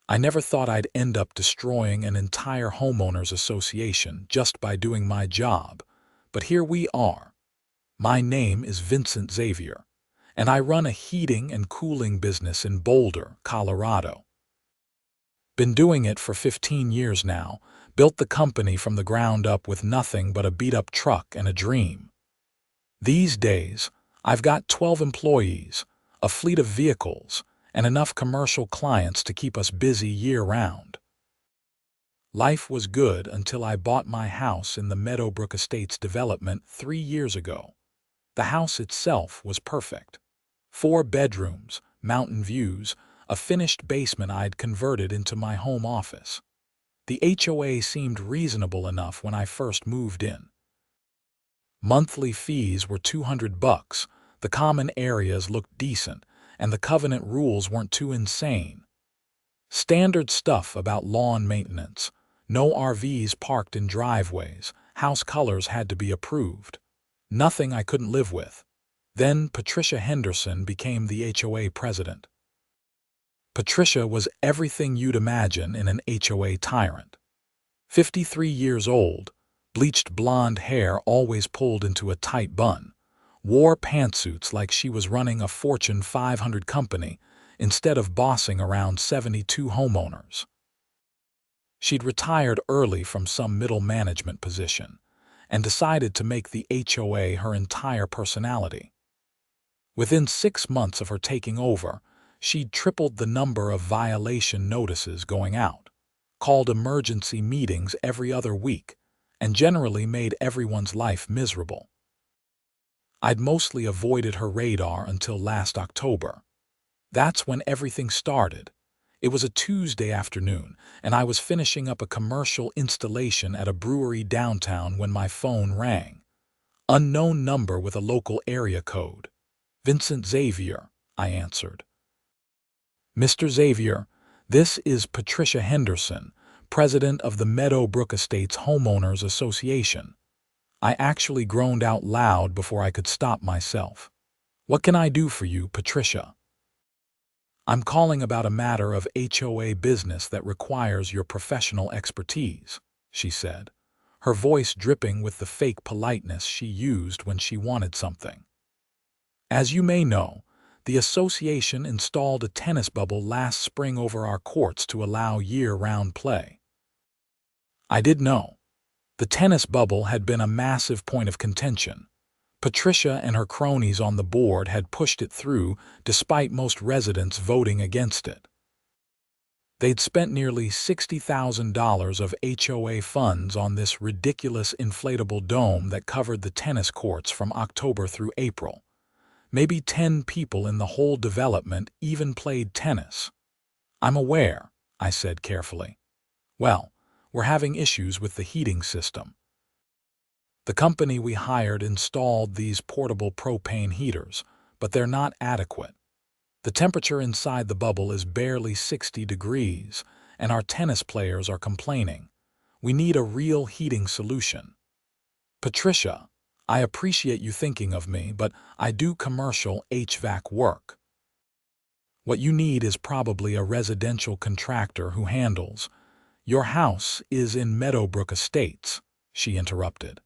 I never thought I'd end up destroying an entire homeowners association just by doing my job, but here we are. My name is Vincent Xavier, and I run a heating and cooling business in Boulder, Colorado. Been doing it for 15 years now, built the company from the ground up with nothing but a beat-up truck and a dream. These days, I've got 12 employees, a fleet of vehicles, and enough commercial clients to keep us busy year-round. Life was good until I bought my house in the Meadowbrook Estates development 3 years ago. The house itself was perfect. 4 bedrooms, mountain views, a finished basement I'd converted into my home office. The HOA seemed reasonable enough when I first moved in. Monthly fees were $200, the common areas looked decent, and the covenant rules weren't too insane. Standard stuff about lawn maintenance, no RVs parked in driveways, house colors had to be approved. Nothing I couldn't live with. Then Patricia Henderson became the HOA president. Patricia was everything you'd imagine in an HOA tyrant. 53 years old, bleached blonde hair always pulled into a tight bun, wore pantsuits like she was running a Fortune 500 company instead of bossing around 72 homeowners. She'd retired early from some middle management position and decided to make the HOA her entire personality. Within 6 months of her taking over, she'd tripled the number of violation notices going out, called emergency meetings every other week, and generally made everyone's life miserable. I'd mostly avoided her radar until last October. That's when everything started. It was a Tuesday afternoon, and I was finishing up a commercial installation at a brewery downtown when my phone rang. Unknown number with a local area code. Vincent Xavier, I answered. Mr. Xavier, this is Patricia Henderson, president of the Meadowbrook Estates Homeowners Association. I actually groaned out loud before I could stop myself. What can I do for you, Patricia? I'm calling about a matter of HOA business that requires your professional expertise, she said, her voice dripping with the fake politeness she used when she wanted something. As you may know, the association installed a tennis bubble last spring over our courts to allow year-round play. I did know. The tennis bubble had been a massive point of contention. Patricia and her cronies on the board had pushed it through despite most residents voting against it. They'd spent nearly $60,000 of HOA funds on this ridiculous inflatable dome that covered the tennis courts from October through April. Maybe 10 people in the whole development even played tennis. I'm aware, I said carefully. Well, we're having issues with the heating system. The company we hired installed these portable propane heaters, but they're not adequate. The temperature inside the bubble is barely 60 degrees, and our tennis players are complaining. We need a real heating solution. Patricia, I appreciate you thinking of me, but I do commercial HVAC work. What you need is probably a residential contractor who handles. Your house is in Meadowbrook Estates, she interrupted.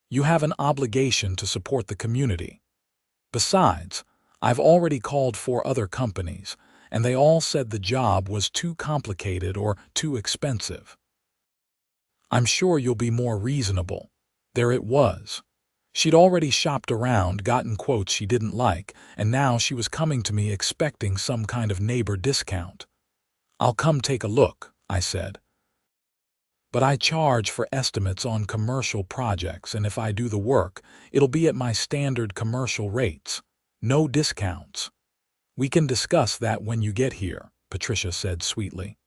You have an obligation to support the community. Besides, I've already called 4 other companies, and they all said the job was too complicated or too expensive. I'm sure you'll be more reasonable. There it was. She'd already shopped around, gotten quotes she didn't like, and now she was coming to me expecting some kind of neighbor discount. I'll come take a look, I said. But I charge for estimates on commercial projects, and if I do the work, it'll be at my standard commercial rates. No discounts. We can discuss that when you get here, Patricia said sweetly.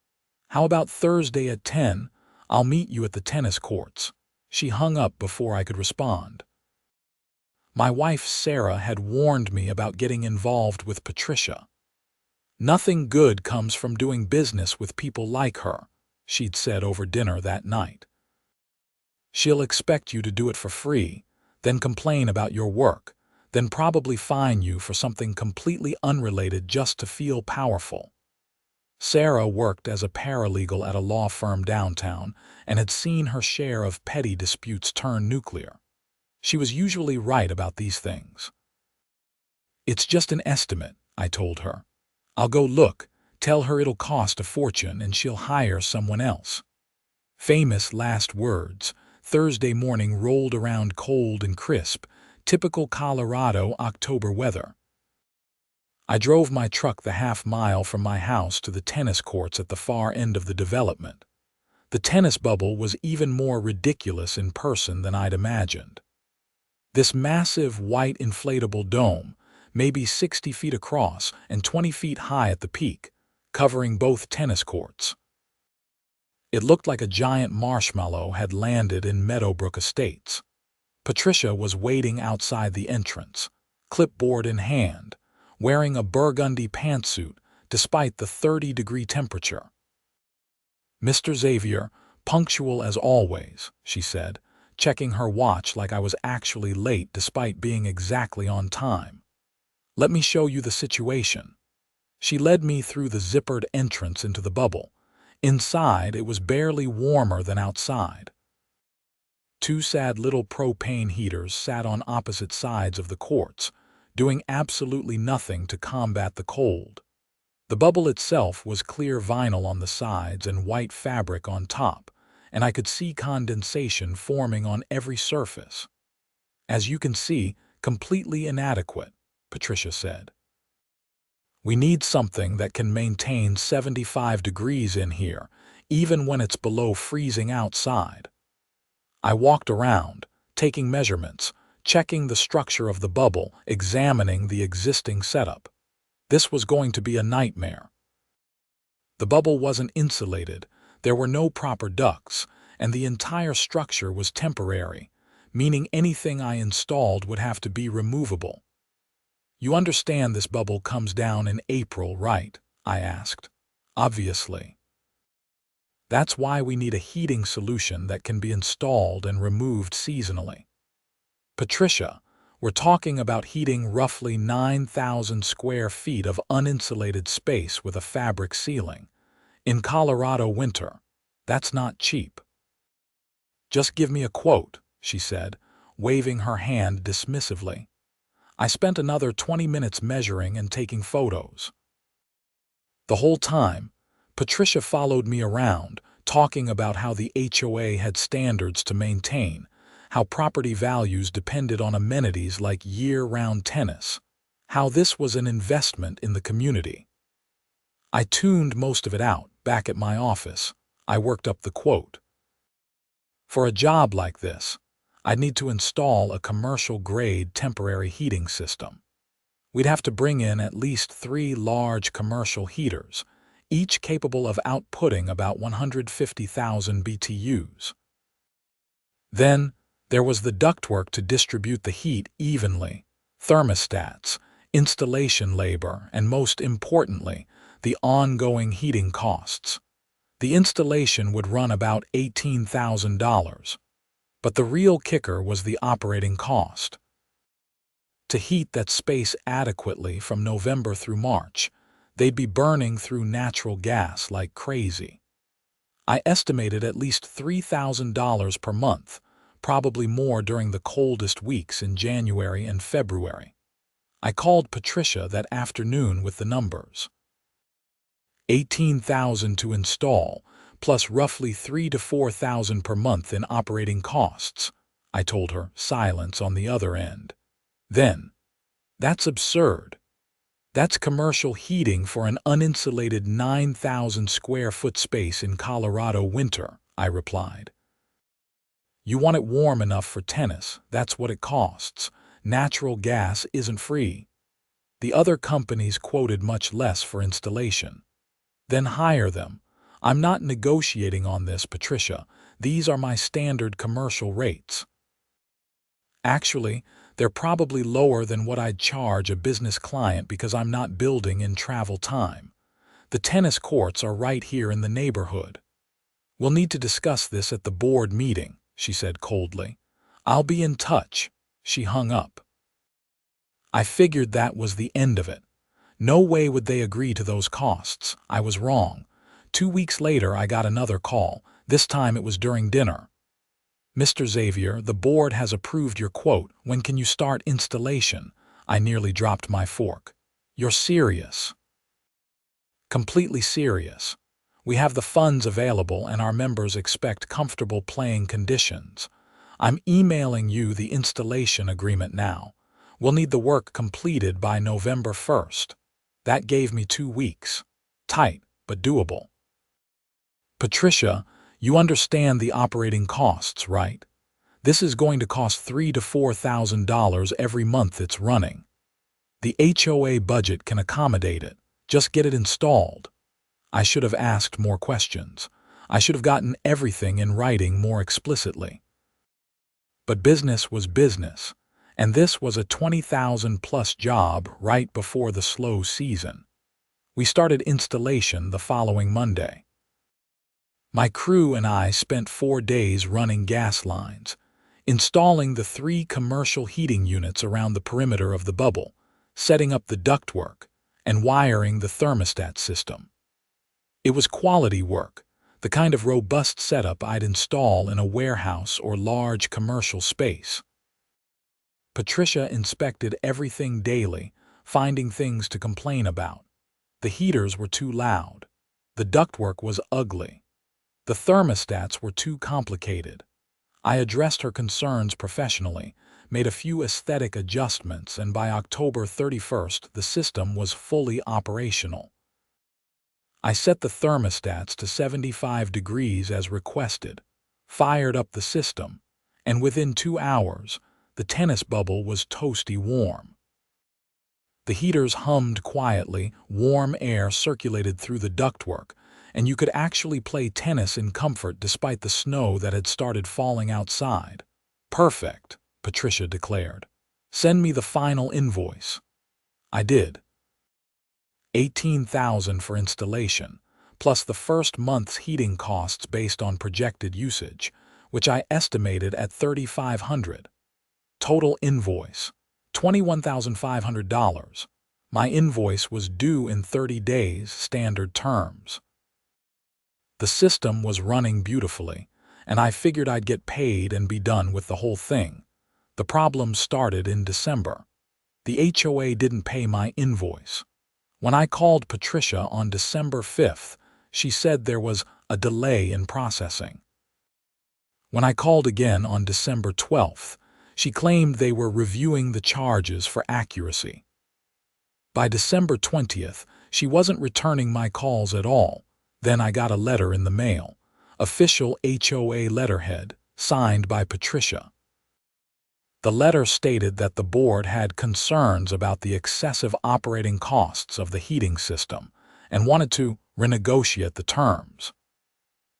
How about Thursday at 10? I'll meet you at the tennis courts. She hung up before I could respond. My wife Sarah had warned me about getting involved with Patricia. Nothing good comes from doing business with people like her, she'd said over dinner that night. She'll expect you to do it for free, then complain about your work, then probably fine you for something completely unrelated just to feel powerful. Sarah worked as a paralegal at a law firm downtown and had seen her share of petty disputes turn nuclear. She was usually right about these things. "It's just an estimate," I told her. "I'll go look, tell her it'll cost a fortune, and she'll hire someone else." Famous last words. Thursday morning rolled around cold and crisp, typical Colorado October weather. I drove my truck the half-mile from my house to the tennis courts at the far end of the development. The tennis bubble was even more ridiculous in person than I'd imagined. This massive white inflatable dome, maybe 60 feet across and 20 feet high at the peak, covering both tennis courts. It looked like a giant marshmallow had landed in Meadowbrook Estates. Patricia was waiting outside the entrance, clipboard in hand, wearing a burgundy pantsuit despite the 30-degree temperature. "Mr. Xavier, punctual as always," she said, checking her watch like I was actually late despite being exactly on time. "Let me show you the situation." She led me through the zippered entrance into the bubble. Inside, it was barely warmer than outside. Two sad little propane heaters sat on opposite sides of the courts, doing absolutely nothing to combat the cold. The bubble itself was clear vinyl on the sides and white fabric on top, and I could see condensation forming on every surface. "As you can see, completely inadequate," Patricia said. "We need something that can maintain 75 degrees in here, even when it's below freezing outside." I walked around, taking measurements, checking the structure of the bubble, examining the existing setup. This was going to be a nightmare. The bubble wasn't insulated, there were no proper ducts, and the entire structure was temporary, meaning anything I installed would have to be removable. "You understand this bubble comes down in April, right?" I asked. "Obviously. That's why we need a heating solution that can be installed and removed seasonally." "Patricia, we're talking about heating roughly 9,000 square feet of uninsulated space with a fabric ceiling. In Colorado winter, that's not cheap." "Just give me a quote," she said, waving her hand dismissively. I spent another 20 minutes measuring and taking photos. The whole time, Patricia followed me around, talking about how the HOA had standards to maintain, how property values depended on amenities like year-round tennis, how this was an investment in the community. I tuned most of it out back at my office. I worked up the quote. "For a job like this, I'd need to install a commercial-grade temporary heating system. We'd have to bring in at least 3 large commercial heaters, each capable of outputting about 150,000 BTUs. Then, there was the ductwork to distribute the heat evenly, thermostats, installation labor, and most importantly, the ongoing heating costs. The installation would run about $18,000. But the real kicker was the operating cost. To heat that space adequately from November through March, they'd be burning through natural gas like crazy. I estimated at least $3,000 per month, probably more during the coldest weeks in January and February. I called Patricia that afternoon with the numbers. $18,000 to install, plus roughly $3,000 to $4,000 per month in operating costs, I told her, silence on the other end. Then, "That's absurd. That's commercial heating for an uninsulated 9,000 square foot space in Colorado winter," I replied. "You want it warm enough for tennis, that's what it costs. Natural gas isn't free." The other companies quoted much less for installation. "Then hire them. I'm not negotiating on this, Patricia. These are my standard commercial rates." "Actually, they're probably lower than what I'd charge a business client because I'm not building in travel time. The tennis courts are right here in the neighborhood." "We'll need to discuss this at the board meeting," she said coldly. "I'll be in touch." She hung up. I figured that was the end of it. No way would they agree to those costs. I was wrong. 2 weeks later, I got another call. This time it was during dinner. "Mr. Xavier, the board has approved your quote. When can you start installation?" I nearly dropped my fork. "You're serious?" "Completely serious. We have the funds available and our members expect comfortable playing conditions. I'm emailing you the installation agreement now. We'll need the work completed by November 1st. That gave me 2 weeks. Tight, but doable. Patricia, you understand the operating costs, right? This is going to cost $3,000 to $4,000 every month it's running. The HOA budget can accommodate it. Just get it installed." I should have asked more questions. I should have gotten everything in writing more explicitly. But business was business, and this was a 20,000 plus job right before the slow season. We started installation the following Monday. My crew and I spent 4 days running gas lines, installing the 3 commercial heating units around the perimeter of the bubble, setting up the ductwork, and wiring the thermostat system. It was quality work, the kind of robust setup I'd install in a warehouse or large commercial space. Patricia inspected everything daily, finding things to complain about. The heaters were too loud. The ductwork was ugly. The thermostats were too complicated. I addressed her concerns professionally, made a few aesthetic adjustments, and by October 31st, the system was fully operational. I set the thermostats to 75 degrees as requested, fired up the system, and within 2 hours, the tennis bubble was toasty warm. The heaters hummed quietly, warm air circulated through the ductwork, and you could actually play tennis in comfort despite the snow that had started falling outside. "Perfect," Patricia declared. "Send me the final invoice." I did. $18,000 for installation, plus the first month's heating costs based on projected usage, which I estimated at $3,500. Total invoice, $21,500. My invoice was due in 30 days, standard terms. The system was running beautifully, and I figured I'd get paid and be done with the whole thing. The problem started in December. The HOA didn't pay my invoice. When I called Patricia on December 5th, she said there was a delay in processing. When I called again on December 12th, she claimed they were reviewing the charges for accuracy. By December 20th, she wasn't returning my calls at all. Then I got a letter in the mail, official HOA letterhead, signed by Patricia. The letter stated that the board had concerns about the excessive operating costs of the heating system and wanted to renegotiate the terms.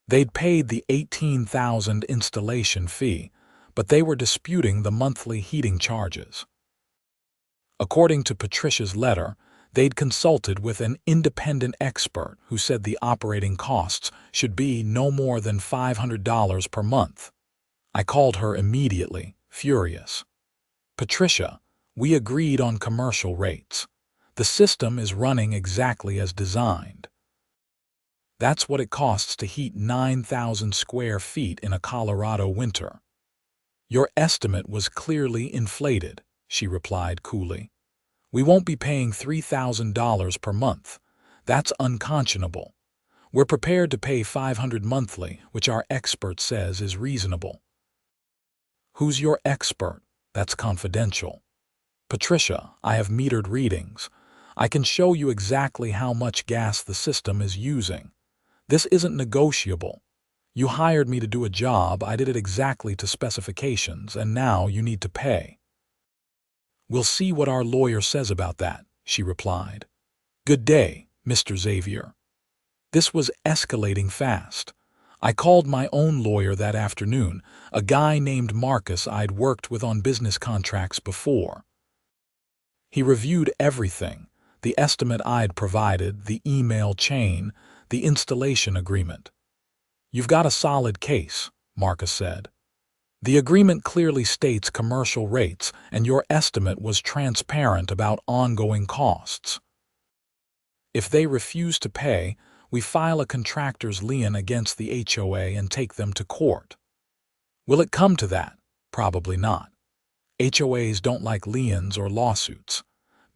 They'd paid the $18,000 installation fee, but they were disputing the monthly heating charges. According to Patricia's letter, they'd consulted with an independent expert who said the operating costs should be no more than $500 per month. I called her immediately, furious. "Patricia, we agreed on commercial rates. The system is running exactly as designed. That's what it costs to heat 9,000 square feet in a Colorado winter." "Your estimate was clearly inflated," she replied coolly. "We won't be paying $3,000 per month. That's unconscionable. We're prepared to pay $500 monthly, which our expert says is reasonable." "Who's your expert?" "That's confidential." "Patricia, I have metered readings. I can show you exactly how much gas the system is using. This isn't negotiable. You hired me to do a job, I did it exactly to specifications, and now you need to pay." "We'll see what our lawyer says about that," she replied. "Good day, Mr. Xavier." This was escalating fast. I called my own lawyer that afternoon, a guy named Marcus I'd worked with on business contracts before. He reviewed everything, the estimate I'd provided, the email chain, the installation agreement. "You've got a solid case," Marcus said. "The agreement clearly states commercial rates, and your estimate was transparent about ongoing costs. If they refuse to pay, we file a contractor's lien against the HOA and take them to court. Will it come to that? Probably not. HOAs don't like liens or lawsuits.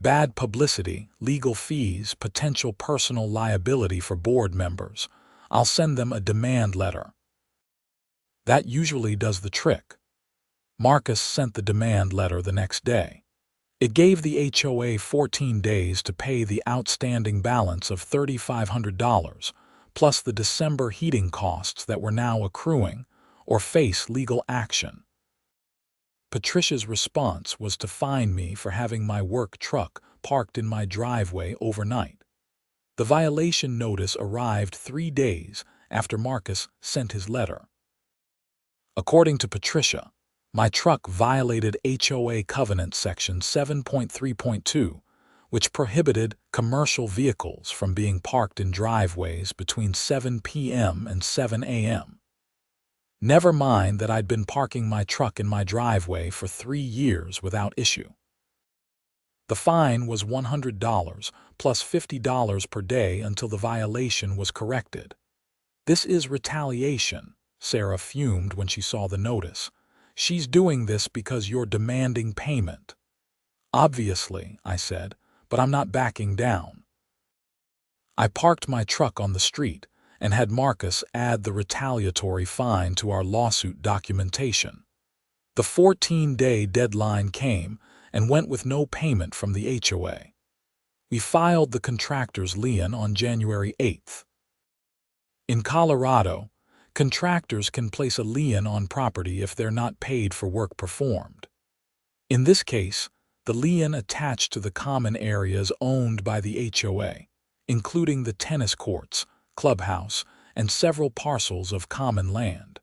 Bad publicity, legal fees, potential personal liability for board members. I'll send them a demand letter. That usually does the trick. Marcus sent the demand letter the next day. It gave the HOA 14 days to pay the outstanding balance of $3,500, plus the December heating costs that were now accruing, or face legal action. Patricia's response was to fine me for having my work truck parked in my driveway overnight. The violation notice arrived 3 days after Marcus sent his letter. According to Patricia, my truck violated HOA Covenant Section 7.3.2, which prohibited commercial vehicles from being parked in driveways between 7 p.m. and 7 a.m. Never mind that I'd been parking my truck in my driveway for 3 years without issue. The fine was $100 plus $50 per day until the violation was corrected. This is retaliation, Sarah fumed when she saw the notice. She's doing this because you're demanding payment. Obviously, I said, but I'm not backing down. I parked my truck on the street and had Marcus add the retaliatory fine to our lawsuit documentation. The 14-day deadline came and went with no payment from the HOA. We filed the contractor's lien on January 8th. In Colorado, contractors can place a lien on property if they're not paid for work performed. In this case, the lien attached to the common areas owned by the HOA, including the tennis courts, clubhouse, and several parcels of common land.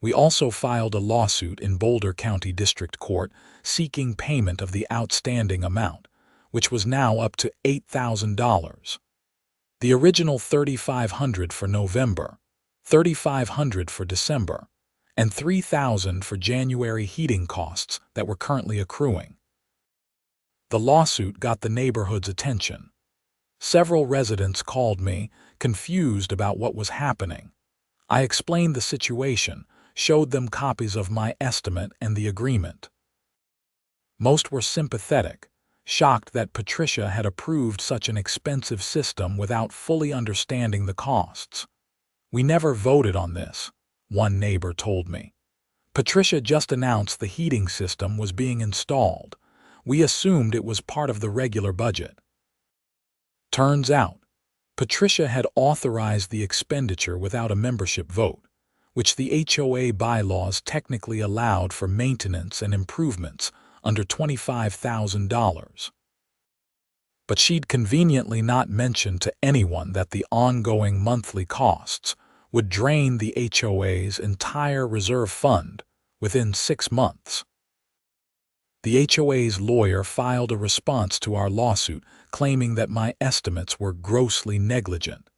We also filed a lawsuit in Boulder County District Court seeking payment of the outstanding amount, which was now up to $8,000. The original $3,500 for November, $3,500 for December, and $3,000 for January heating costs that were currently accruing. The lawsuit got the neighborhood's attention. Several residents called me, confused about what was happening. I explained the situation, showed them copies of my estimate and the agreement. Most were sympathetic, shocked that Patricia had approved such an expensive system without fully understanding the costs. "We never voted on this," one neighbor told me. "Patricia just announced the heating system was being installed. We assumed it was part of the regular budget." Turns out, Patricia had authorized the expenditure without a membership vote, which the HOA bylaws technically allowed for maintenance and improvements under $25,000. But she'd conveniently not mentioned to anyone that the ongoing monthly costs would drain the HOA's entire reserve fund within 6 months. The HOA's lawyer filed a response to our lawsuit claiming that my estimates were grossly negligent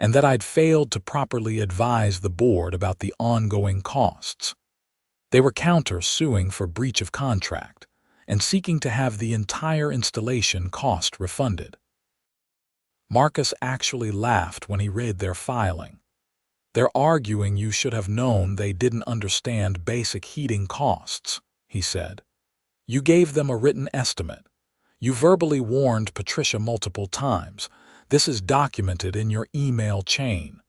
and that I'd failed to properly advise the board about the ongoing costs. They were counter-suing for breach of contract and seeking to have the entire installation cost refunded. Marcus actually laughed when he read their filing. "They're arguing you should have known they didn't understand basic heating costs," he said. "You gave them a written estimate. You verbally warned Patricia multiple times. This is documented in your email chain.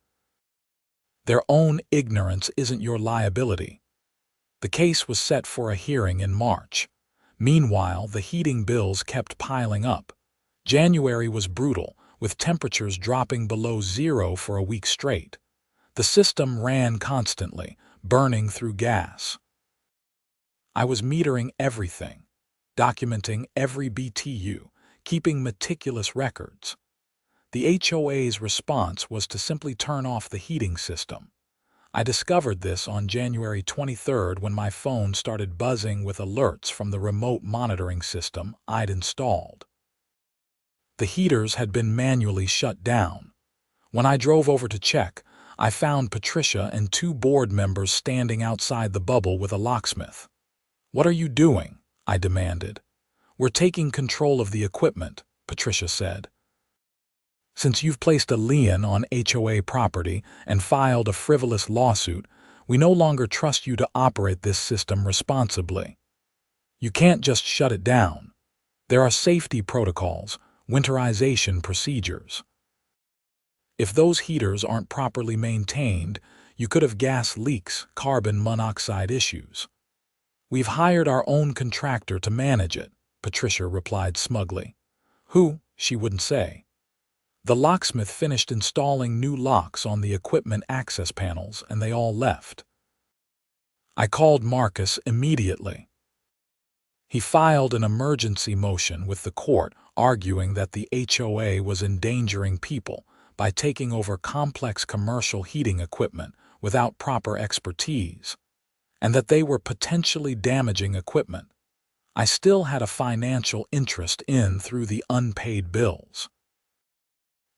Their own ignorance isn't your liability." The case was set for a hearing in March. Meanwhile, the heating bills kept piling up. January was brutal, with temperatures dropping below zero for a week straight. The system ran constantly, burning through gas. I was metering everything, documenting every BTU, keeping meticulous records. The HOA's response was to simply turn off the heating system. I discovered this on January 23rd when my phone started buzzing with alerts from the remote monitoring system I'd installed. The heaters had been manually shut down. When I drove over to check, I found Patricia and 2 board members standing outside the bubble with a locksmith. "What are you doing?" I demanded. "We're taking control of the equipment," Patricia said. Since you've placed a lien on HOA property and filed a frivolous lawsuit, we no longer trust you to operate this system responsibly. You can't just shut it down. There are safety protocols, winterization procedures. If those heaters aren't properly maintained, you could have gas leaks, carbon monoxide issues. We've hired our own contractor to manage it, Patricia replied smugly. Who? She wouldn't say. The locksmith finished installing new locks on the equipment access panels, and they all left. I called Marcus immediately. He filed an emergency motion with the court, arguing that the HOA was endangering people by taking over complex commercial heating equipment without proper expertise, and that they were potentially damaging equipment. I still had a financial interest in through the unpaid bills.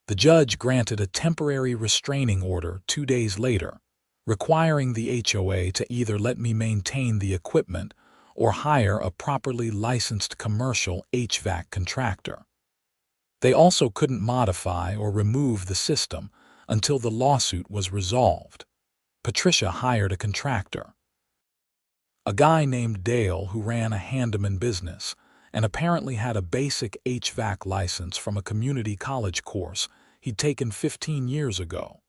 The judge granted a temporary restraining order 2 days later, requiring the HOA to either let me maintain the equipment or hire a properly licensed commercial HVAC contractor. They also couldn't modify or remove the system until the lawsuit was resolved. Patricia hired a contractor, a guy named Dale who ran a handyman business and apparently had a basic HVAC license from a community college course he'd taken 15 years ago.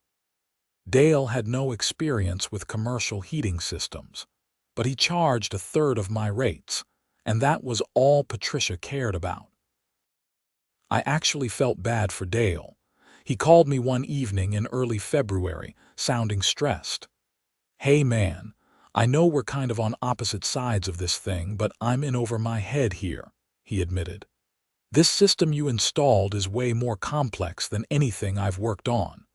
Dale had no experience with commercial heating systems, but he charged 1/3 of my rates, and that was all Patricia cared about. I actually felt bad for Dale. He called me one evening in early February, sounding stressed. Hey man, I know we're kind of on opposite sides of this thing, but I'm in over my head here, he admitted. This system you installed is way more complex than anything I've worked on.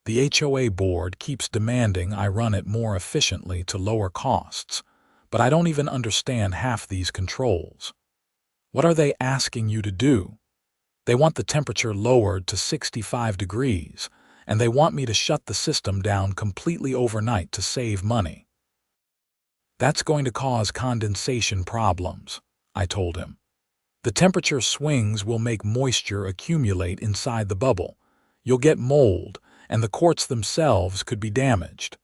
The HOA board keeps demanding I run it more efficiently to lower costs, but I don't even understand half these controls. What are they asking you to do? They want the temperature lowered to 65 degrees, and they want me to shut the system down completely overnight to save money. That's going to cause condensation problems, I told him. The temperature swings will make moisture accumulate inside the bubble. You'll get mold, and the quartz themselves could be damaged.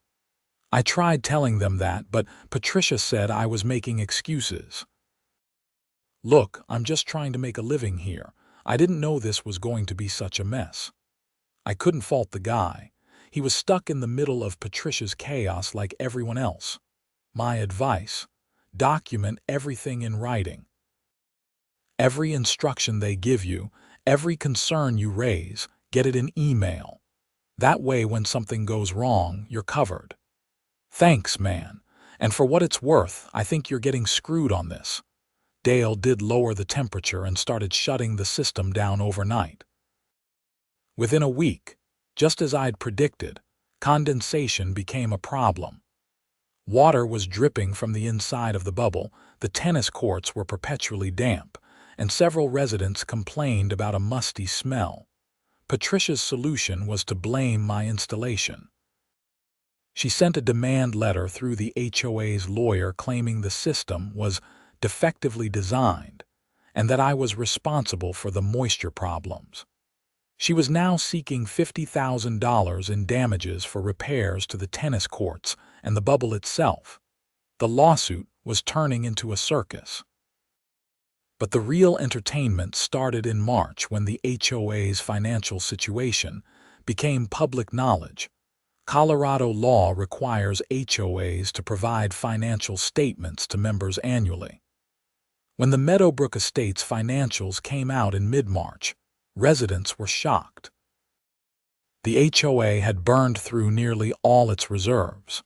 I tried telling them that, but Patricia said I was making excuses. Look, I'm just trying to make a living here. I didn't know this was going to be such a mess. I couldn't fault the guy. He was stuck in the middle of Patricia's chaos like everyone else. My advice: document everything in writing. Every instruction they give you, every concern you raise, get it in email. That way when something goes wrong, you're covered. Thanks, man. And for what it's worth, I think you're getting screwed on this. Dale did lower the temperature and started shutting the system down overnight. Within a week, just as I'd predicted, condensation became a problem. Water was dripping from the inside of the bubble, the tennis courts were perpetually damp, and several residents complained about a musty smell. Patricia's solution was to blame my installation. She sent a demand letter through the HOA's lawyer claiming the system was defectively designed and that I was responsible for the moisture problems. She was now seeking $50,000 in damages for repairs to the tennis courts and the bubble itself. The lawsuit was turning into a circus. But the real entertainment started in March when the HOA's financial situation became public knowledge. Colorado law requires HOAs to provide financial statements to members annually. When the Meadowbrook Estates financials came out in mid-March, residents were shocked. The HOA had burned through nearly all its reserves.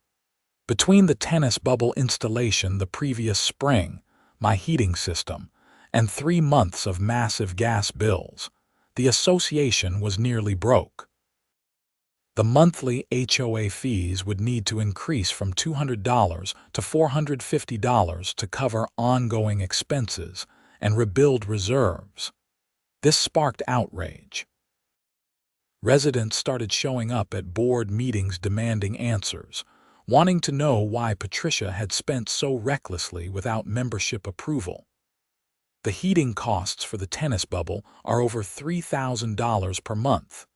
Between the tennis bubble installation the previous spring, my heating system, and 3 months of massive gas bills, the association was nearly broke. The monthly HOA fees would need to increase from $200 to $450 to cover ongoing expenses and rebuild reserves. This sparked outrage. Residents started showing up at board meetings demanding answers, wanting to know why Patricia had spent so recklessly without membership approval. The heating costs for the tennis bubble are over $3,000 per month,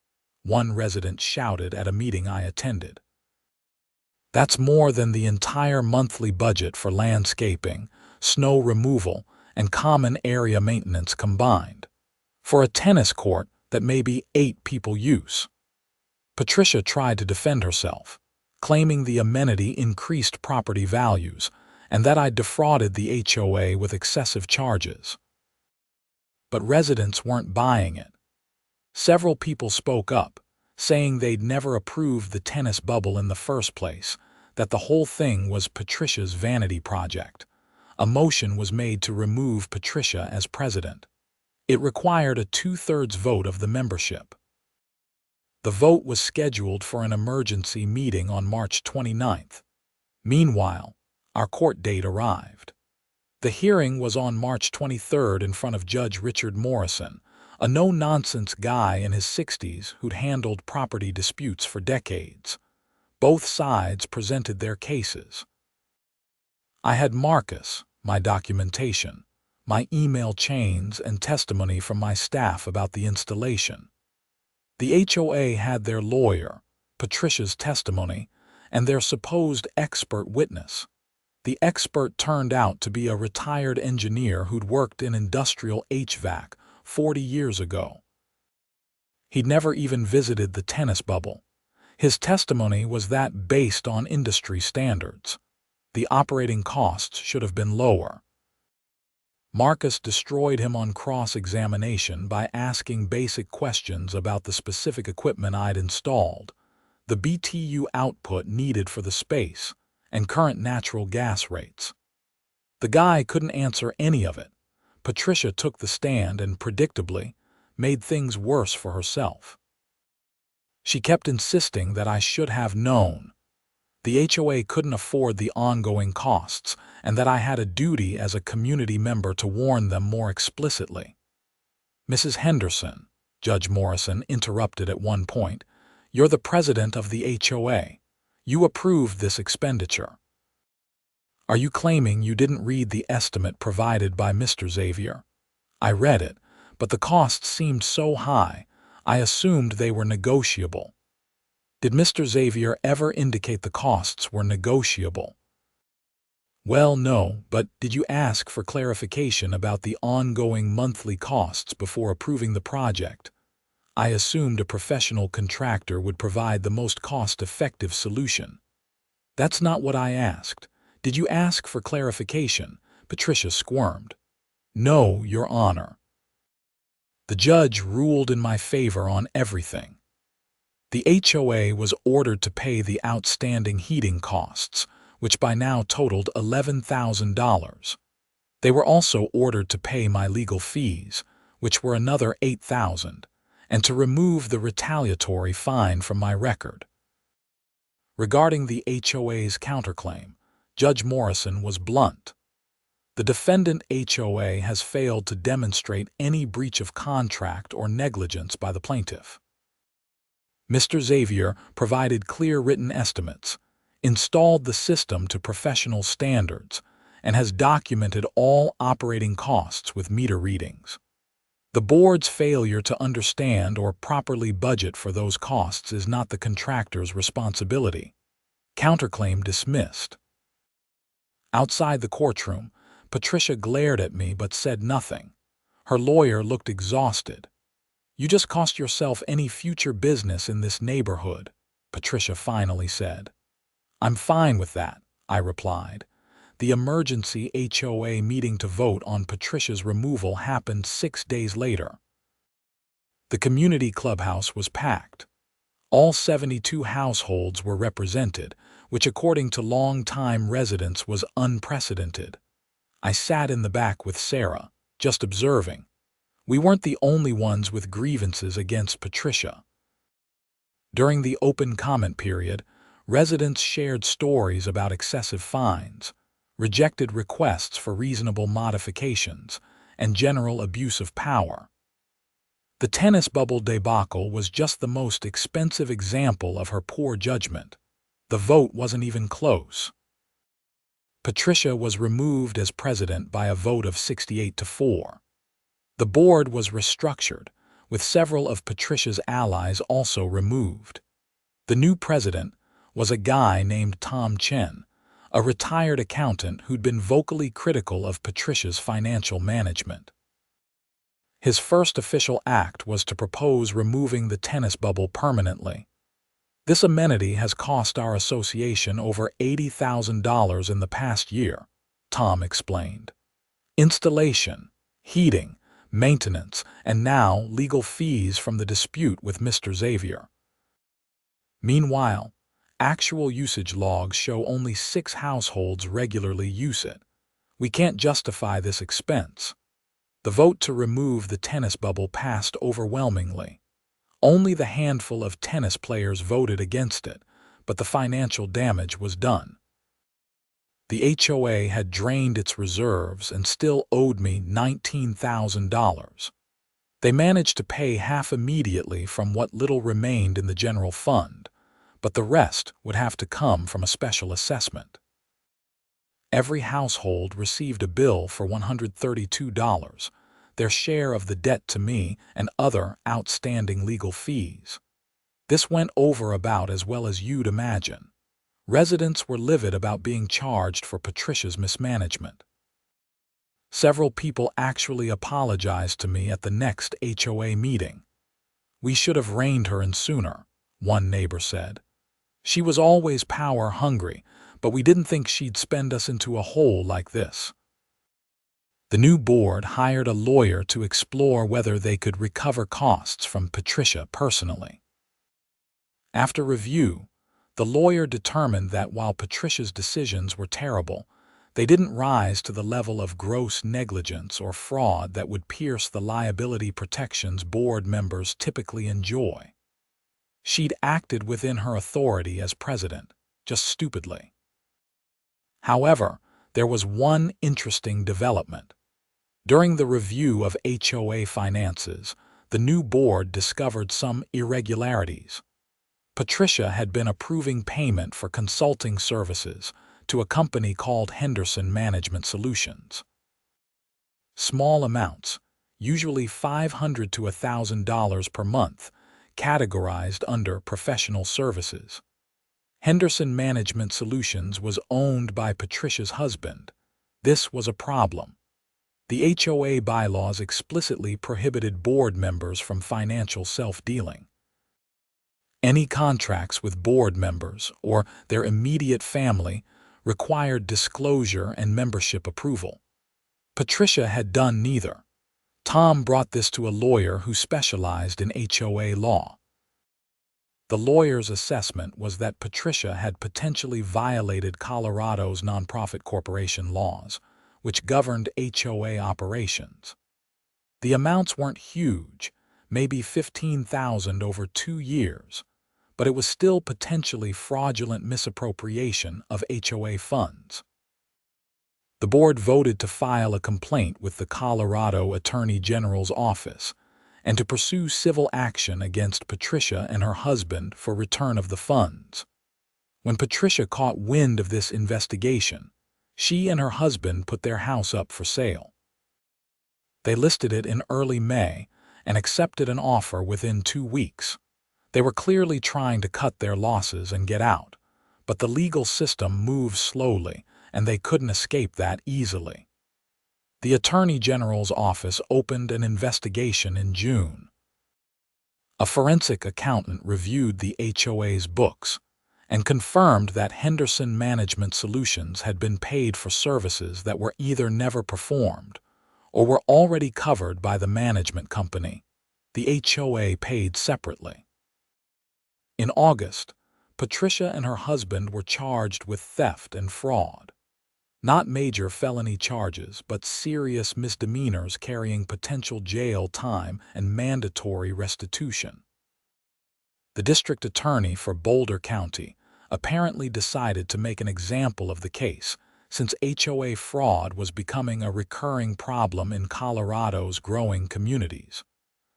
one resident shouted at a meeting I attended. That's more than the entire monthly budget for landscaping, snow removal, and common area maintenance combined, for a tennis court that maybe 8 people use. Patricia tried to defend herself, claiming the amenity increased property values and that I'd defrauded the HOA with excessive charges. But residents weren't buying it. Several people spoke up, saying they'd never approved the tennis bubble in the first place, that the whole thing was Patricia's vanity project. A motion was made to remove Patricia as president. It required a 2/3 vote of the membership. The vote was scheduled for an emergency meeting on March 29th. Meanwhile, our court date arrived. The hearing was on March 23rd in front of Judge Richard Morrison, a no-nonsense guy in his 60s who'd handled property disputes for decades. Both sides presented their cases. I had Marcus, my documentation, my email chains, and testimony from my staff about the installation. The HOA had their lawyer, Patricia's testimony, and their supposed expert witness. The expert turned out to be a retired engineer who'd worked in industrial HVAC 40 years ago. He'd never even visited the tennis bubble. His testimony was that based on industry standards, the operating costs should have been lower. Marcus destroyed him on cross-examination by asking basic questions about the specific equipment I'd installed, the BTU output needed for the space, and current natural gas rates. The guy couldn't answer any of it. Patricia took the stand and, predictably, made things worse for herself. She kept insisting that I should have known. The HOA couldn't afford the ongoing costs, and that I had a duty as a community member to warn them more explicitly. "Mrs. Henderson," Judge Morrison interrupted at one point, "you're the president of the HOA. You approved this expenditure. Are you claiming you didn't read the estimate provided by Mr. Xavier?" "I read it, but the costs seemed so high, I assumed they were negotiable." "Did Mr. Xavier ever indicate the costs were negotiable?" "Well, no, but did you ask for clarification about the ongoing monthly costs before approving the project?" "I assumed a professional contractor would provide the most cost-effective solution." "That's not what I asked. Did you ask for clarification?" Patricia squirmed. "No, Your Honor." The judge ruled in my favor on everything. The HOA was ordered to pay the outstanding heating costs, which by now totaled $11,000. They were also ordered to pay my legal fees, which were another $8,000, and to remove the retaliatory fine from my record. Regarding the HOA's counterclaim, Judge Morrison was blunt. The defendant HOA has failed to demonstrate any breach of contract or negligence by the plaintiff. Mr. Xavier provided clear written estimates, installed the system to professional standards, and has documented all operating costs with meter readings. The board's failure to understand or properly budget for those costs is not the contractor's responsibility. Counterclaim dismissed. Outside the courtroom, Patricia glared at me but said nothing. Her lawyer looked exhausted. "You just cost yourself any future business in this neighborhood," Patricia finally said. "I'm fine with that," I replied. The emergency HOA meeting to vote on Patricia's removal happened 6 days later. The community clubhouse was packed. All 72 households were represented, which according to long-time residents was unprecedented. I sat in the back with Sarah, just observing. We weren't the only ones with grievances against Patricia. During the open comment period, residents shared stories about excessive fines, rejected requests for reasonable modifications, and general abuse of power. The tennis bubble debacle was just the most expensive example of her poor judgment. The vote wasn't even close. Patricia was removed as president by a vote of 68-4. The board was restructured, with several of Patricia's allies also removed. The new president was a guy named Tom Chen, a retired accountant who'd been vocally critical of Patricia's financial management. His first official act was to propose removing the tennis bubble permanently. This amenity has cost our association over $80,000 in the past year, Tom explained. Installation, heating, maintenance, and now legal fees from the dispute with Mr. Xavier. Meanwhile, actual usage logs show only 6 households regularly use it. We can't justify this expense. The vote to remove the tennis bubble passed overwhelmingly. Only the handful of tennis players voted against it, but the financial damage was done. The HOA had drained its reserves and still owed me $19,000. They managed to pay half immediately from what little remained in the general fund, but the rest would have to come from a special assessment. Every household received a bill for $132, their share of the debt to me and other outstanding legal fees. This went over about as well as you'd imagine. Residents were livid about being charged for Patricia's mismanagement. Several people actually apologized to me at the next HOA meeting. "We should have reined her in sooner," one neighbor said. "She was always power hungry, but we didn't think she'd spend us into a hole like this." The new board hired a lawyer to explore whether they could recover costs from Patricia personally. After review, the lawyer determined that while Patricia's decisions were terrible, they didn't rise to the level of gross negligence or fraud that would pierce the liability protections board members typically enjoy. She'd acted within her authority as president, just stupidly. However, there was one interesting development. During the review of HOA finances, the new board discovered some irregularities. Patricia had been approving payment for consulting services to a company called Henderson Management Solutions. Small amounts, usually $500 to $1,000 per month, categorized under professional services. Henderson Management Solutions was owned by Patricia's husband. This was a problem. The HOA bylaws explicitly prohibited board members from financial self-dealing. Any contracts with board members or their immediate family required disclosure and membership approval. Patricia had done neither. Tom brought this to a lawyer who specialized in HOA law. The lawyer's assessment was that Patricia had potentially violated Colorado's nonprofit corporation laws, which governed HOA operations. The amounts weren't huge, maybe $15,000 over 2 years, but it was still potentially fraudulent misappropriation of HOA funds. The board voted to file a complaint with the Colorado Attorney General's office and to pursue civil action against Patricia and her husband for return of the funds. When Patricia caught wind of this investigation, she and her husband put their house up for sale. They listed it in early May and accepted an offer within 2 weeks. They were clearly trying to cut their losses and get out, but the legal system moves slowly and they couldn't escape that easily. The Attorney General's office opened an investigation in June. A forensic accountant reviewed the HOA's books and confirmed that Henderson Management Solutions had been paid for services that were either never performed or were already covered by the management company. The HOA paid separately. In August, Patricia and her husband were charged with theft and fraud. Not major felony charges, but serious misdemeanors carrying potential jail time and mandatory restitution. The district attorney for Boulder County apparently decided to make an example of the case, since HOA fraud was becoming a recurring problem in Colorado's growing communities.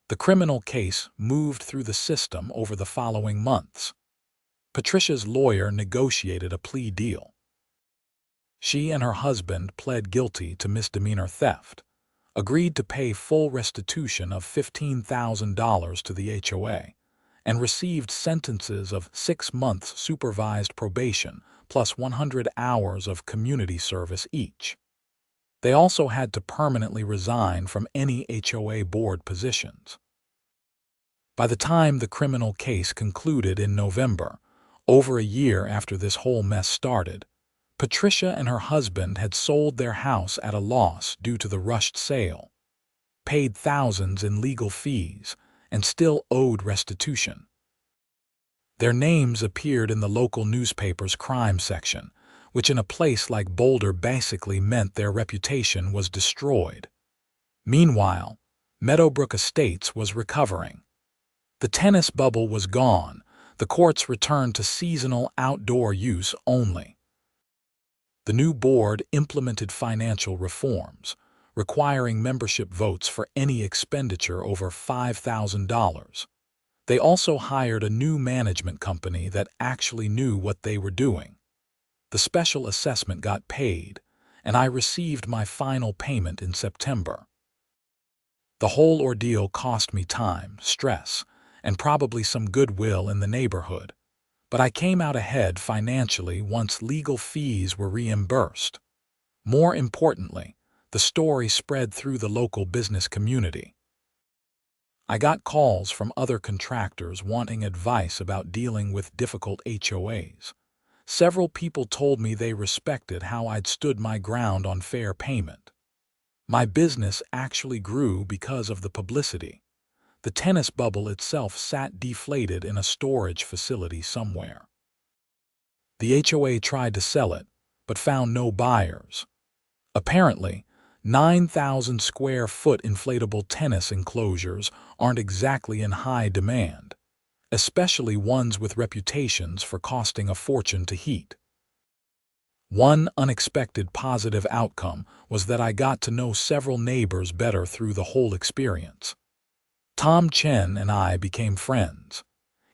The criminal case moved through the system over the following months. Patricia's lawyer negotiated a plea deal. She and her husband pled guilty to misdemeanor theft, agreed to pay full restitution of $15,000 to the HOA, and received sentences of 6 months supervised probation plus 100 hours of community service each. They also had to permanently resign from any HOA board positions. By the time the criminal case concluded in November, over a year after this whole mess started, Patricia and her husband had sold their house at a loss due to the rushed sale, paid thousands in legal fees, and still owed restitution. Their names appeared in the local newspaper's crime section, which in a place like Boulder basically meant their reputation was destroyed. Meanwhile, Meadowbrook Estates was recovering. The tennis bubble was gone, the courts returned to seasonal outdoor use only. The new board implemented financial reforms, requiring membership votes for any expenditure over $5,000. They also hired a new management company that actually knew what they were doing. The special assessment got paid, and I received my final payment in September. The whole ordeal cost me time, stress, and probably some goodwill in the neighborhood, but I came out ahead financially once legal fees were reimbursed. More importantly, the story spread through the local business community. I got calls from other contractors wanting advice about dealing with difficult HOAs. Several people told me they respected how I'd stood my ground on fair payment. My business actually grew because of the publicity. The tennis bubble itself sat deflated in a storage facility somewhere. The HOA tried to sell it, but found no buyers. Apparently, 9,000 square foot inflatable tennis enclosures aren't exactly in high demand, especially ones with reputations for costing a fortune to heat. One unexpected positive outcome was that I got to know several neighbors better through the whole experience. Tom Chen and I became friends.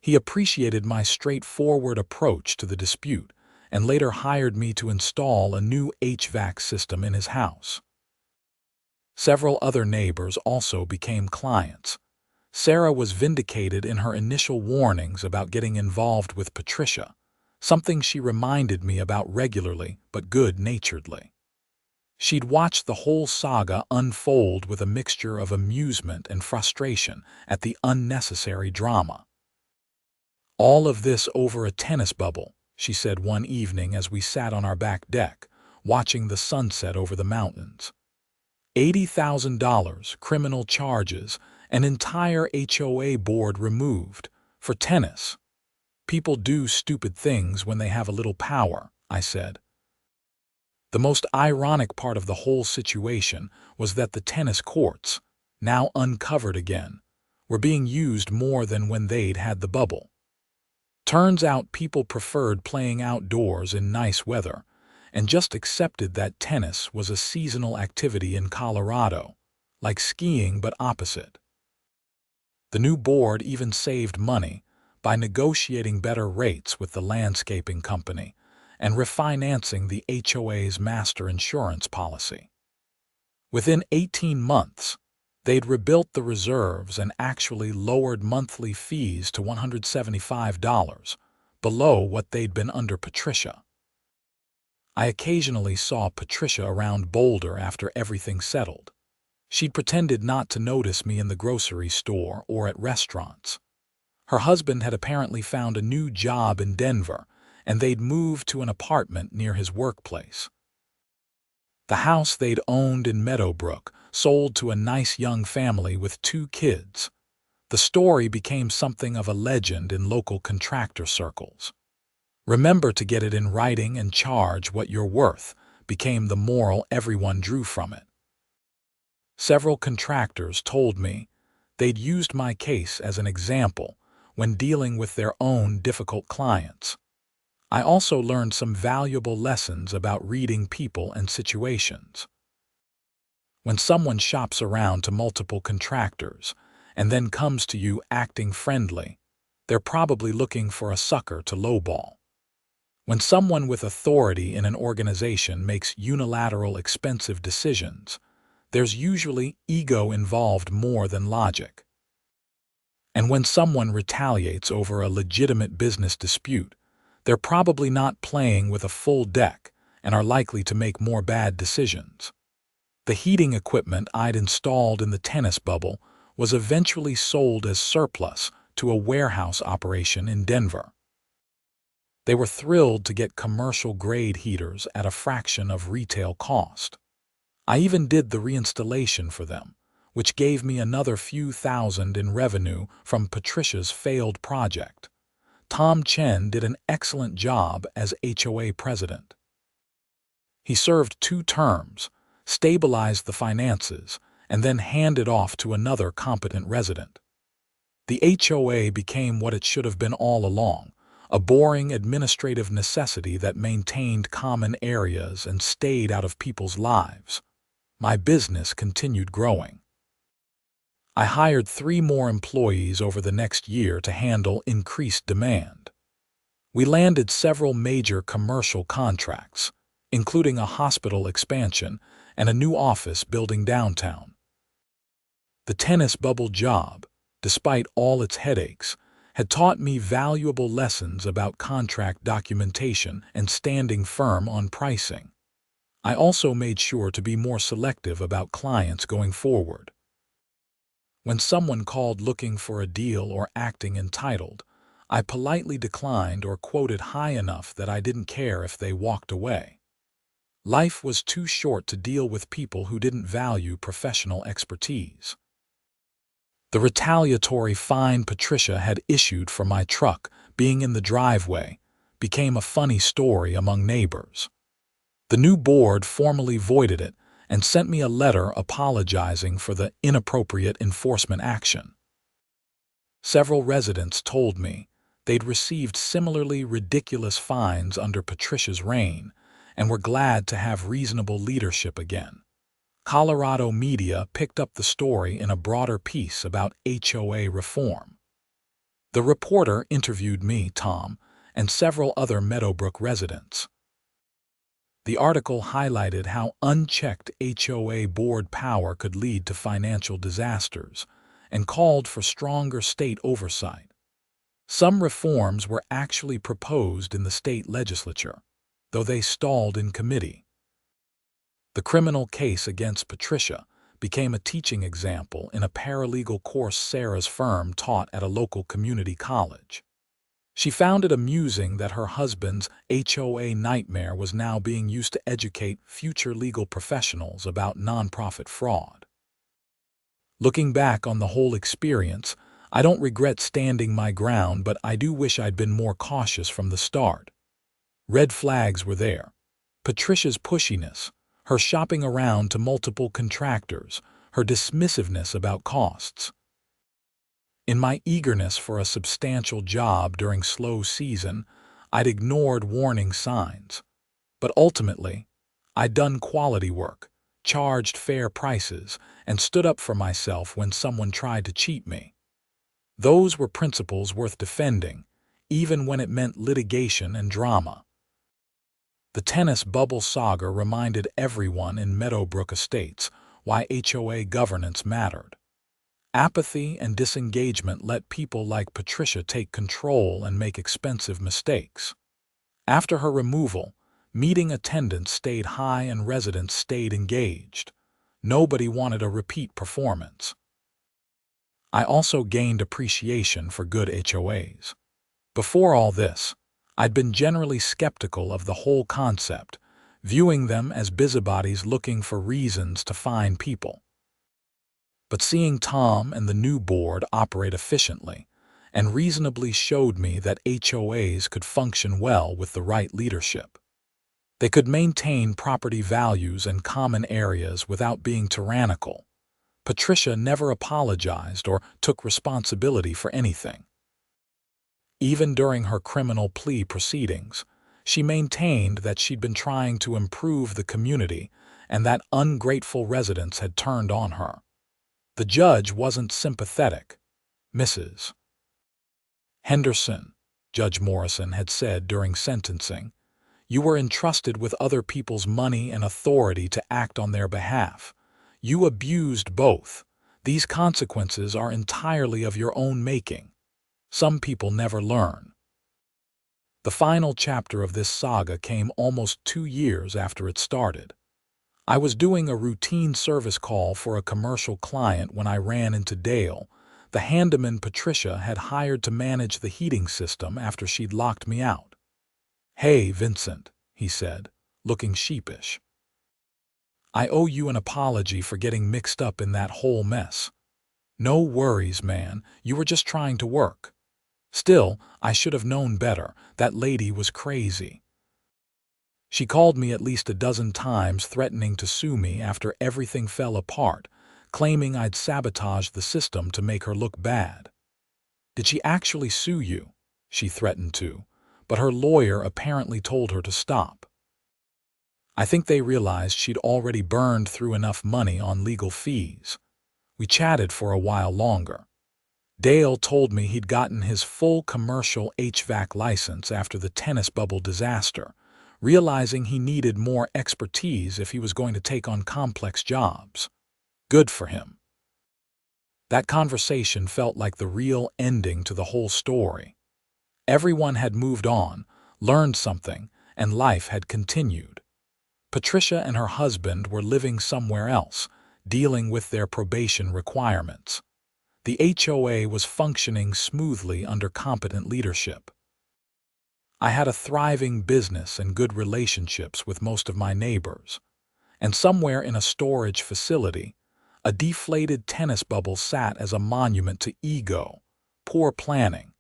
He appreciated my straightforward approach to the dispute and later hired me to install a new HVAC system in his house. Several other neighbors also became clients. Sarah was vindicated in her initial warnings about getting involved with Patricia, something she reminded me about regularly but good-naturedly. She'd watched the whole saga unfold with a mixture of amusement and frustration at the unnecessary drama. "All of this over a tennis bubble," she said one evening as we sat on our back deck, watching the sunset over the mountains. $80,000, criminal charges, an entire HOA board removed, for tennis. "People do stupid things when they have a little power," I said. The most ironic part of the whole situation was that the tennis courts, now uncovered again, were being used more than when they'd had the bubble. Turns out people preferred playing outdoors in nice weather and just accepted that tennis was a seasonal activity in Colorado, like skiing but opposite. The new board even saved money by negotiating better rates with the landscaping company and refinancing the HOA's master insurance policy. Within 18 months, they'd rebuilt the reserves and actually lowered monthly fees to $175, below what they'd been under Patricia. I occasionally saw Patricia around Boulder after everything settled. She'd pretended not to notice me in the grocery store or at restaurants. Her husband had apparently found a new job in Denver, and they'd moved to an apartment near his workplace. The house they'd owned in Meadowbrook sold to a nice young family with 2 kids. The story became something of a legend in local contractor circles. "Remember to get it in writing and charge what you're worth," became the moral everyone drew from it. Several contractors told me they'd used my case as an example when dealing with their own difficult clients. I also learned some valuable lessons about reading people and situations. When someone shops around to multiple contractors and then comes to you acting friendly, they're probably looking for a sucker to lowball. When someone with authority in an organization makes unilateral, expensive decisions, there's usually ego involved more than logic. And when someone retaliates over a legitimate business dispute, they're probably not playing with a full deck and are likely to make more bad decisions. The heating equipment I'd installed in the tennis bubble was eventually sold as surplus to a warehouse operation in Denver. They were thrilled to get commercial-grade heaters at a fraction of retail cost. I even did the reinstallation for them, which gave me another few thousand in revenue from Patricia's failed project. Tom Chen did an excellent job as HOA president. He served 2 terms, stabilized the finances, and then handed off to another competent resident. The HOA became what it should have been all along, a boring administrative necessity that maintained common areas and stayed out of people's lives. My business continued growing. I hired 3 more employees over the next year to handle increased demand. We landed several major commercial contracts, including a hospital expansion and a new office building downtown. The tennis bubble job, despite all its headaches, had taught me valuable lessons about contract documentation and standing firm on pricing. I also made sure to be more selective about clients going forward. When someone called looking for a deal or acting entitled, I politely declined or quoted high enough that I didn't care if they walked away. Life was too short to deal with people who didn't value professional expertise. The retaliatory fine Patricia had issued for my truck being in the driveway became a funny story among neighbors. The new board formally voided it and sent me a letter apologizing for the inappropriate enforcement action. Several residents told me they'd received similarly ridiculous fines under Patricia's reign and were glad to have reasonable leadership again. Colorado media picked up the story in a broader piece about HOA reform. The reporter interviewed me, Tom, and several other Meadowbrook residents. The article highlighted how unchecked HOA board power could lead to financial disasters and called for stronger state oversight. Some reforms were actually proposed in the state legislature, though they stalled in committee. The criminal case against Patricia became a teaching example in a paralegal course Sarah's firm taught at a local community college. She found it amusing that her husband's HOA nightmare was now being used to educate future legal professionals about nonprofit fraud. Looking back on the whole experience, I don't regret standing my ground, but I do wish I'd been more cautious from the start. Red flags were there. Patricia's pushiness, her shopping around to multiple contractors, her dismissiveness about costs. In my eagerness for a substantial job during slow season, I'd ignored warning signs. But ultimately, I'd done quality work, charged fair prices, and stood up for myself when someone tried to cheat me. Those were principles worth defending, even when it meant litigation and drama. The tennis bubble saga reminded everyone in Meadowbrook Estates why HOA governance mattered. Apathy and disengagement let people like Patricia take control and make expensive mistakes. After her removal, meeting attendance stayed high and residents stayed engaged. Nobody wanted a repeat performance. I also gained appreciation for good HOAs. Before all this, I'd been generally skeptical of the whole concept, viewing them as busybodies looking for reasons to fine people. But seeing Tom and the new board operate efficiently and reasonably showed me that HOAs could function well with the right leadership. They could maintain property values and common areas without being tyrannical. Patricia never apologized or took responsibility for anything. Even during her criminal plea proceedings, she maintained that she'd been trying to improve the community and that ungrateful residents had turned on her. The judge wasn't sympathetic. Mrs. Henderson, Judge Morrison had said during sentencing. You were entrusted with other people's money and authority to act on their behalf. You abused both. These consequences are entirely of your own making. Some people never learn. The final chapter of this saga came almost 2 years after it started. I was doing a routine service call for a commercial client when I ran into Dale, the handyman Patricia had hired to manage the heating system after she'd locked me out. "Hey, Vincent," he said, looking sheepish. "I owe you an apology for getting mixed up in that whole mess." "No worries, man. You were just trying to work." "Still, I should have known better. That lady was crazy. She called me at least a dozen times threatening to sue me after everything fell apart, claiming I'd sabotaged the system to make her look bad." "Did she actually sue you?" "She threatened to, but her lawyer apparently told her to stop. I think they realized she'd already burned through enough money on legal fees." We chatted for a while longer. Dale told me he'd gotten his full commercial HVAC license after the tennis bubble disaster, realizing he needed more expertise if he was going to take on complex jobs. Good for him. That conversation felt like the real ending to the whole story. Everyone had moved on, learned something, and life had continued. Patricia and her husband were living somewhere else, dealing with their probation requirements. The HOA was functioning smoothly under competent leadership. I had a thriving business and good relationships with most of my neighbors. And somewhere in a storage facility, a deflated tennis bubble sat as a monument to ego, poor planning,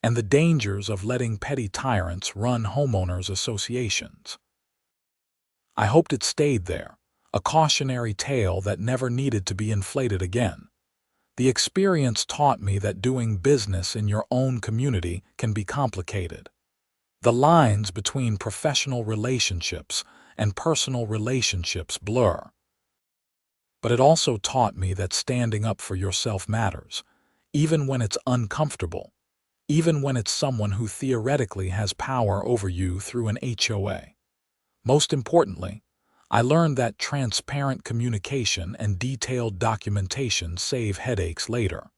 and the dangers of letting petty tyrants run homeowners associations. I hoped it stayed there, a cautionary tale that never needed to be inflated again. The experience taught me that doing business in your own community can be complicated. The lines between professional relationships and personal relationships blur. But it also taught me that standing up for yourself matters, even when it's uncomfortable, even when it's someone who theoretically has power over you through an HOA. Most importantly, I learned that transparent communication and detailed documentation save headaches later.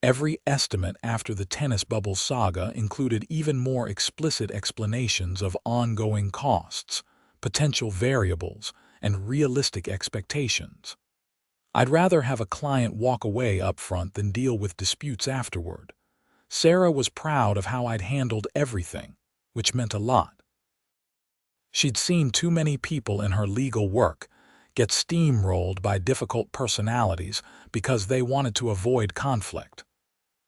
Every estimate after the tennis bubble saga included even more explicit explanations of ongoing costs, potential variables, and realistic expectations. I'd rather have a client walk away up front than deal with disputes afterward. Sarah was proud of how I'd handled everything, which meant a lot. She'd seen too many people in her legal work get steamrolled by difficult personalities because they wanted to avoid conflict.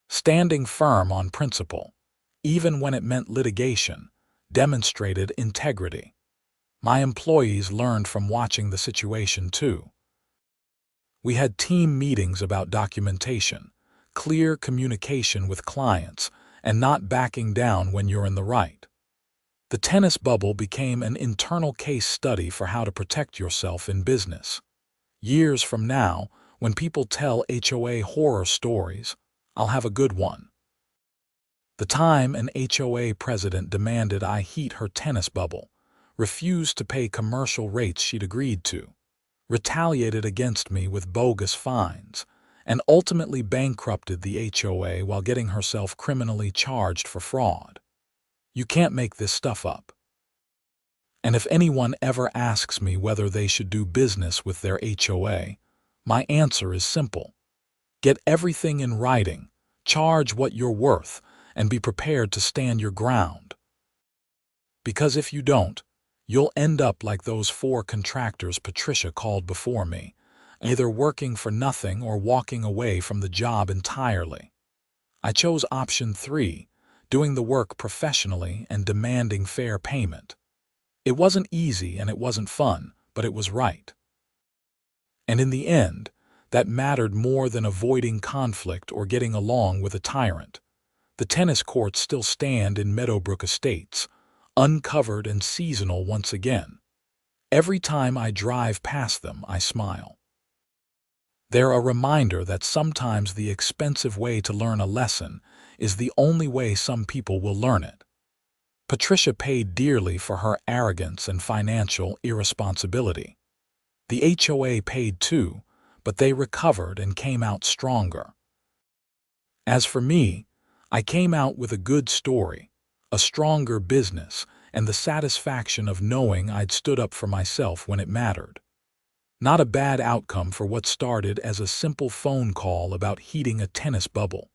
Standing firm on principle, even when it meant litigation, demonstrated integrity. My employees learned from watching the situation too. We had team meetings about documentation, clear communication with clients, and not backing down when you're in the right. The tennis bubble became an internal case study for how to protect yourself in business. Years from now, when people tell HOA horror stories, I'll have a good one. The time an HOA president demanded I heat her tennis bubble, refused to pay commercial rates she'd agreed to, retaliated against me with bogus fines, and ultimately bankrupted the HOA while getting herself criminally charged for fraud. You can't make this stuff up. And if anyone ever asks me whether they should do business with their HOA, my answer is simple. Get everything in writing, charge what you're worth, and be prepared to stand your ground. Because if you don't, you'll end up like those 4 contractors Patricia called before me, either working for nothing or walking away from the job entirely. I chose option 3, doing the work professionally and demanding fair payment. It wasn't easy and it wasn't fun, but it was right. And in the end, that mattered more than avoiding conflict or getting along with a tyrant. The tennis courts still stand in Meadowbrook Estates, uncovered and seasonal once again. Every time I drive past them, I smile. They're a reminder that sometimes the expensive way to learn a lesson is the only way some people will learn it. Patricia paid dearly for her arrogance and financial irresponsibility. The HOA paid too, but they recovered and came out stronger. As for me, I came out with a good story, a stronger business, and the satisfaction of knowing I'd stood up for myself when it mattered. Not a bad outcome for what started as a simple phone call about heating a tennis bubble.